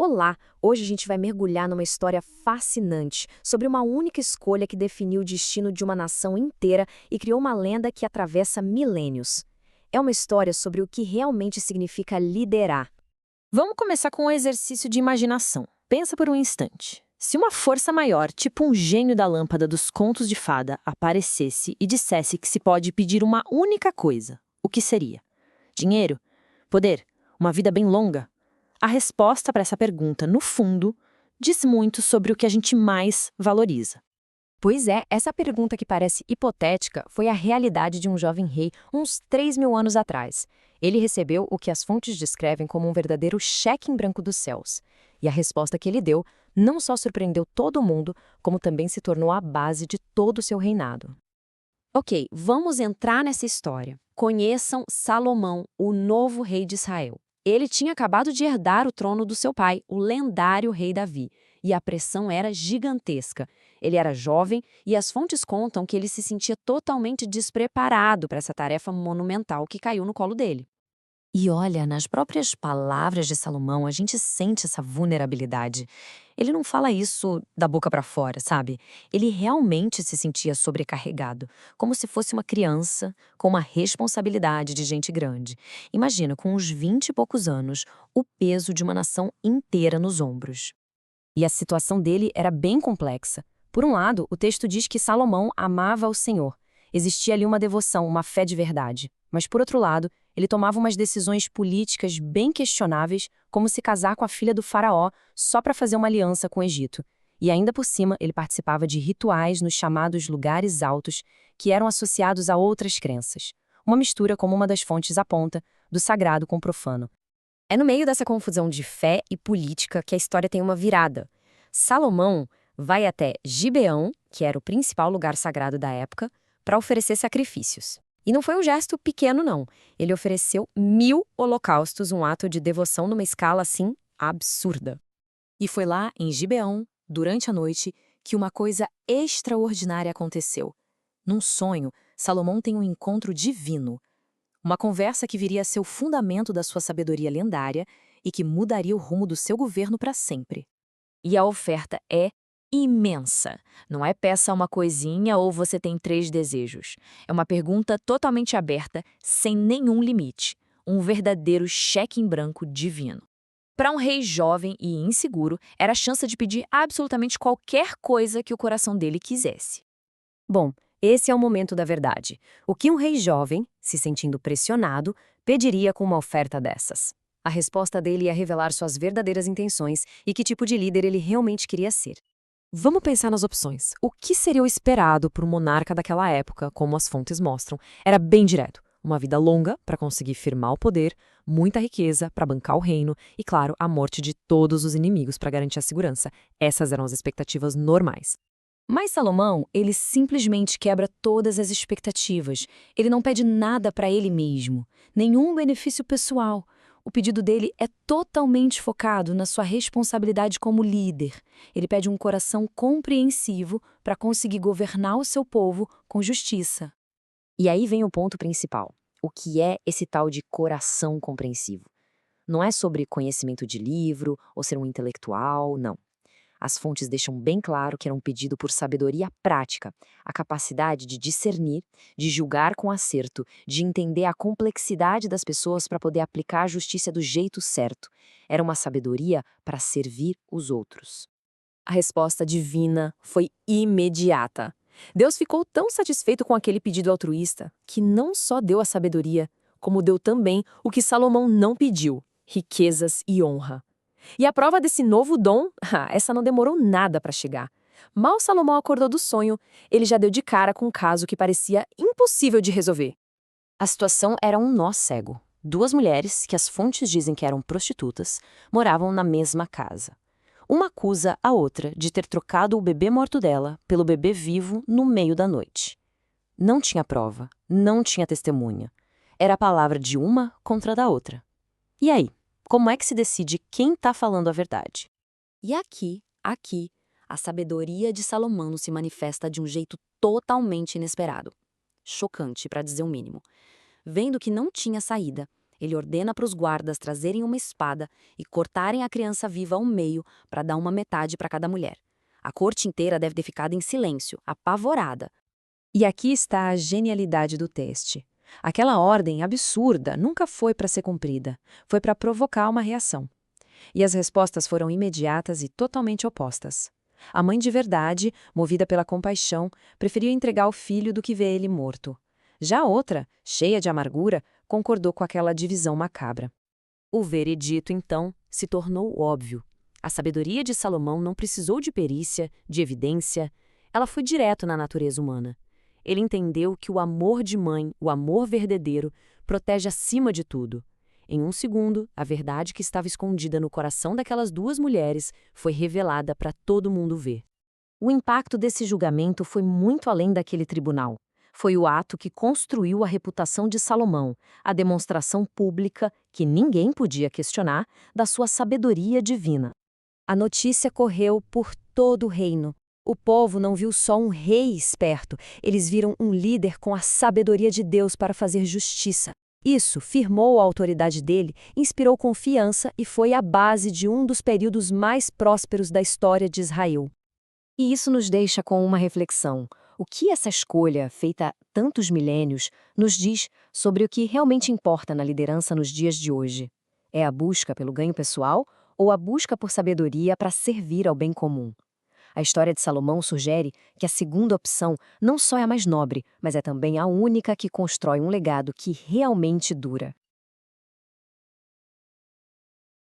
Olá! Hoje a gente vai mergulhar numa história fascinante sobre uma única escolha que definiu o destino de uma nação inteira e criou uma lenda que atravessa milênios. É uma história sobre o que realmente significa liderar. Vamos começar com um exercício de imaginação. Pensa por um instante. Se uma força maior, tipo um gênio da lâmpada dos contos de fada, aparecesse e dissesse que se pode pedir uma única coisa, o que seria? Dinheiro? Poder? Uma vida bem longa? A resposta para essa pergunta, no fundo, diz muito sobre o que a gente mais valoriza. Pois é, essa pergunta que parece hipotética foi a realidade de um jovem rei uns 3.000 anos atrás. Ele recebeu o que as fontes descrevem como um verdadeiro cheque em branco dos céus. E a resposta que ele deu não só surpreendeu todo mundo, como também se tornou a base de todo o seu reinado. Ok, vamos entrar nessa história. Conheçam Salomão, o novo rei de Israel. Ele tinha acabado de herdar o trono do seu pai, o lendário rei Davi, e a pressão era gigantesca. Ele era jovem e as fontes contam que ele se sentia totalmente despreparado para essa tarefa monumental que caiu no colo dele. E olha, nas próprias palavras de Salomão, a gente sente essa vulnerabilidade. Ele não fala isso da boca para fora, sabe? Ele realmente se sentia sobrecarregado, como se fosse uma criança com uma responsabilidade de gente grande. Imagina, com uns 20 e poucos anos, o peso de uma nação inteira nos ombros. E a situação dele era bem complexa. Por um lado, o texto diz que Salomão amava o Senhor. Existia ali uma devoção, uma fé de verdade. Mas, por outro lado, ele tomava umas decisões políticas bem questionáveis, como se casar com a filha do faraó só para fazer uma aliança com o Egito. E ainda por cima, ele participava de rituais nos chamados lugares altos, que eram associados a outras crenças. Uma mistura, como uma das fontes aponta, do sagrado com o profano. É no meio dessa confusão de fé e política que a história tem uma virada. Salomão vai até Gibeão, que era o principal lugar sagrado da época, para oferecer sacrifícios. E não foi um gesto pequeno, não. Ele ofereceu 1.000 holocaustos, um ato de devoção numa escala, assim, absurda. E foi lá, em Gibeão, durante a noite, que uma coisa extraordinária aconteceu. Num sonho, Salomão tem um encontro divino. Uma conversa que viria a ser o fundamento da sua sabedoria lendária e que mudaria o rumo do seu governo para sempre. E a oferta é imensa. Não é peça uma coisinha ou você tem 3 desejos. É uma pergunta totalmente aberta, sem nenhum limite. Um verdadeiro cheque em branco divino. Para um rei jovem e inseguro, era a chance de pedir absolutamente qualquer coisa que o coração dele quisesse. Bom, esse é o momento da verdade. O que um rei jovem, se sentindo pressionado, pediria com uma oferta dessas? A resposta dele ia revelar suas verdadeiras intenções e que tipo de líder ele realmente queria ser. Vamos pensar nas opções. O que seria o esperado por um monarca daquela época, como as fontes mostram? Era bem direto. Uma vida longa para conseguir firmar o poder, muita riqueza para bancar o reino e, claro, a morte de todos os inimigos para garantir a segurança. Essas eram as expectativas normais. Mas Salomão, ele simplesmente quebra todas as expectativas. Ele não pede nada para ele mesmo, nenhum benefício pessoal. O pedido dele é totalmente focado na sua responsabilidade como líder. Ele pede um coração compreensivo para conseguir governar o seu povo com justiça. E aí vem o ponto principal. O que é esse tal de coração compreensivo? Não é sobre conhecimento de livro ou ser um intelectual, não. As fontes deixam bem claro que era um pedido por sabedoria prática, a capacidade de discernir, de julgar com acerto, de entender a complexidade das pessoas para poder aplicar a justiça do jeito certo. Era uma sabedoria para servir os outros. A resposta divina foi imediata. Deus ficou tão satisfeito com aquele pedido altruísta que não só deu a sabedoria, como deu também o que Salomão não pediu: riquezas e honra. E a prova desse novo dom, essa não demorou nada para chegar. Mal Salomão acordou do sonho, ele já deu de cara com um caso que parecia impossível de resolver. A situação era um nó cego. 2 mulheres, que as fontes dizem que eram prostitutas, moravam na mesma casa. Uma acusa a outra de ter trocado o bebê morto dela pelo bebê vivo no meio da noite. Não tinha prova, não tinha testemunha. Era a palavra de uma contra a da outra. E aí? Como é que se decide quem está falando a verdade? E aqui, a sabedoria de Salomão se manifesta de um jeito totalmente inesperado. Chocante, para dizer o mínimo. Vendo que não tinha saída, Ele ordena para os guardas trazerem uma espada e cortarem a criança viva ao meio para dar uma metade para cada mulher. A corte inteira deve ter ficado em silêncio, apavorada. E aqui está a genialidade do teste. Aquela ordem absurda nunca foi para ser cumprida, foi para provocar uma reação. E as respostas foram imediatas e totalmente opostas. A mãe de verdade, movida pela compaixão, preferiu entregar o filho do que ver ele morto. Já a outra, cheia de amargura, concordou com aquela divisão macabra. O veredito, então, se tornou óbvio. A sabedoria de Salomão não precisou de perícia, de evidência. Ela foi direto na natureza humana. Ele entendeu que o amor de mãe, o amor verdadeiro, protege acima de tudo. Em um segundo, a verdade que estava escondida no coração daquelas duas mulheres foi revelada para todo mundo ver. O impacto desse julgamento foi muito além daquele tribunal. Foi o ato que construiu a reputação de Salomão, a demonstração pública, que ninguém podia questionar, da sua sabedoria divina. A notícia correu por todo o reino. O povo não viu só um rei esperto, eles viram um líder com a sabedoria de Deus para fazer justiça. Isso firmou a autoridade dele, inspirou confiança e foi a base de um dos períodos mais prósperos da história de Israel. E isso nos deixa com uma reflexão. O que essa escolha, feita há tantos milênios, nos diz sobre o que realmente importa na liderança nos dias de hoje? É a busca pelo ganho pessoal ou a busca por sabedoria para servir ao bem comum? A história de Salomão sugere que a segunda opção não só é a mais nobre, mas é também a única que constrói um legado que realmente dura.